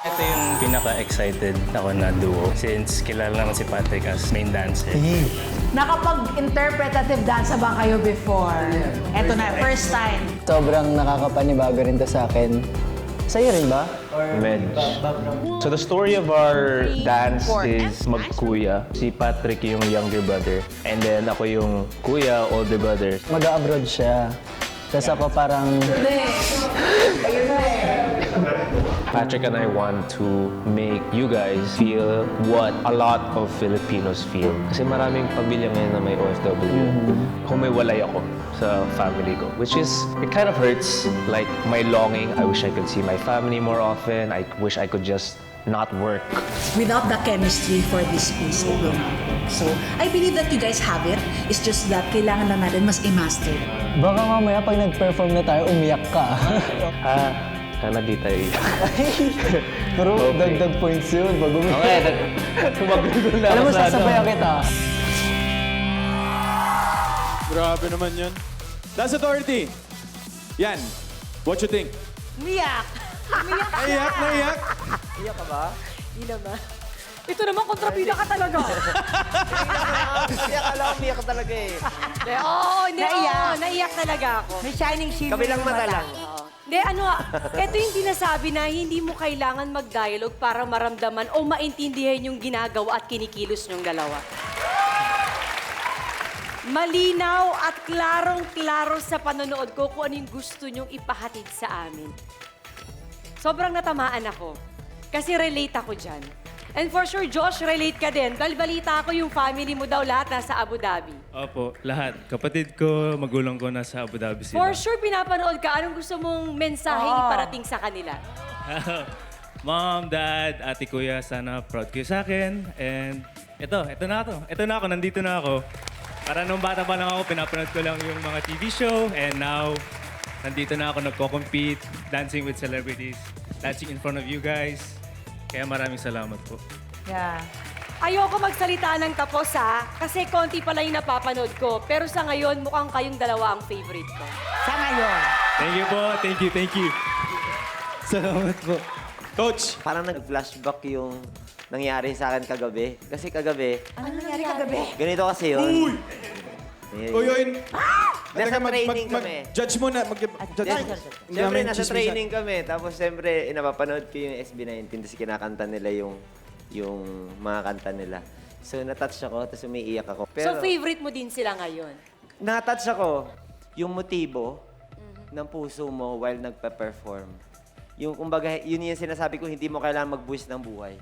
Ito yung pinaka-excited ako na duo since kilala naman si Patrick as main dancer. Nakapag-interpretative dance ba kayo before? Eto na, first time. Sobrang nakakapanibago rin to sa akin. Sa'yo rin ba? Medj. So the story of our dance is magkuya. Si Patrick yung younger brother. And then ako yung kuya, older brother. Mag-abroad siya. Tapos ako parang... Patrick and I want to make you guys feel what a lot of Filipinos feel. Kasi maraming pamilya ngayon na may OFW. Humiwalay ako sa family ko. Which is, it kind of hurts. Like, my longing, I wish I could see my family more often. I wish I could just not work. Without the chemistry for this piece, it will not work. So, I believe that you guys have it. It's just that kailangan lang natin mas i-master. Baka mamaya pag nag-perform na tayo, umiyak ka. Sana di tayo iyak. Pero dagdag points yun pag umiyak. Okay, magulol na Alam mo, sasabayan kita. Grabe naman yun. Dance Authority. Yan. What you think? Umiyak. Naiyak, naiyak. Hindi naman. Ito naman, kontrabida ka talaga. Kaya akala ko umiyak talaga eh. Oo, naiyak talaga ako. May shining shimmer. Kabilang mata lang. Hindi, ito yung sinasabi na hindi mo kailangan mag-dialogue para maramdaman o maintindihan yung ginagawa at kinikilos ng dalawa. Malinaw at klarong-klaro sa panonood ko kung ano yung gusto nyong ipahatid sa amin. Sobrang natamaan ako. Kasi relate ako dyan. And for sure, Josh, relate ka din. Dahil balita ko yung family mo daw lahat nasa Abu Dhabi. Opo, lahat. Kapatid ko, magulang ko nasa Abu Dhabi sila. For sure, pinapanood ka. Anong gusto mong mensaheng iparating sa kanila? Mom, Dad, ate, kuya, sana proud kayo sa akin. And ito na ako. Ito na ako, nandito na ako. Para nung bata pa lang ako, pinapanood ko lang yung mga TV show. And now, nandito na ako nagko-compete, dancing with celebrities, dancing in front of you guys. Kaya maraming salamat po. Yeah. Ayoko magsalita ng tapos ha, kasi konti pa lang yung napapanood ko. Pero sa ngayon, mukhang kayong dalawa ang favorite ko. Sa ngayon. Thank you po. Thank you. Salamat po. Coach. Parang nag-flashback yung nangyari sa akin kagabi. Kasi kagabi, Ano nangyari kagabi? ganito kasi yun. Uy! Ayun. Uy, yun. Nasa training kami. Judge mo na. Judge. Siyempre, nasa training kami. Tapos, siyempre, napapanood ko yung SB19. Tapos, kinakanta nila yung mga kanta nila. So, natouch ako. Tapos, umiiyak ako. So favorite mo din sila ngayon? Natouch ako yung motibo ng puso mo while nagpe-perform. Yung, kumbaga, yun yung sinasabi ko, hindi mo kailangan mag-boost ng buhay.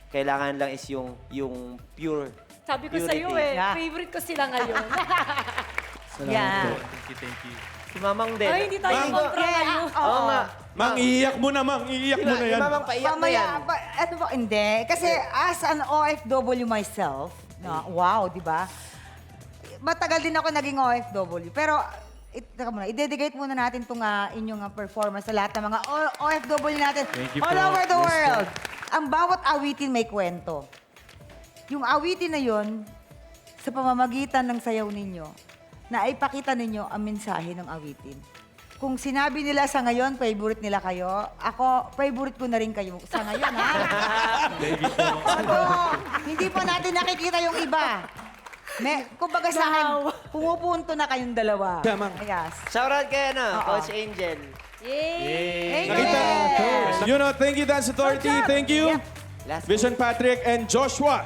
Kailangan lang is yung pure Sabi ko purity. sa'yo eh, Yeah. favorite ko sila ngayon. Yeah. Thank you. Si Mamang din. Ay, hindi tayo Mang- kontra ngayon. Oo nga. Mang, iiyak mo na, Mang. Iiyak mo na yan. Si Mamang paiyak na yan. Ano ba, hindi. Kasi as an OFW myself, wow, di ba? Matagal din ako naging OFW. Pero, teka muna, i-dedicate muna natin itong inyong performance sa lahat ng mga OFW natin Thank you all po. over the Yes, world. Ang bawat awitin may kwento. Yung awitin na yon sa pamamagitan ng sayaw ninyo, na ipakita ninyo ang mensahe ng awitin. Kung sinabi nila sa ngayon, favorite nila kayo, ako, favorite ko na rin kayo sa ngayon, ha? Although, hindi pa natin nakikita yung iba. Kumbaga sa akin, pumupunto na kayong dalawa. Yeah, Mang. Yes. Shoutout kay Coach Angel. Yay! Nakita. You know, thank you, Dance Authority. Thank you. Last Vision Patrick and Joshua.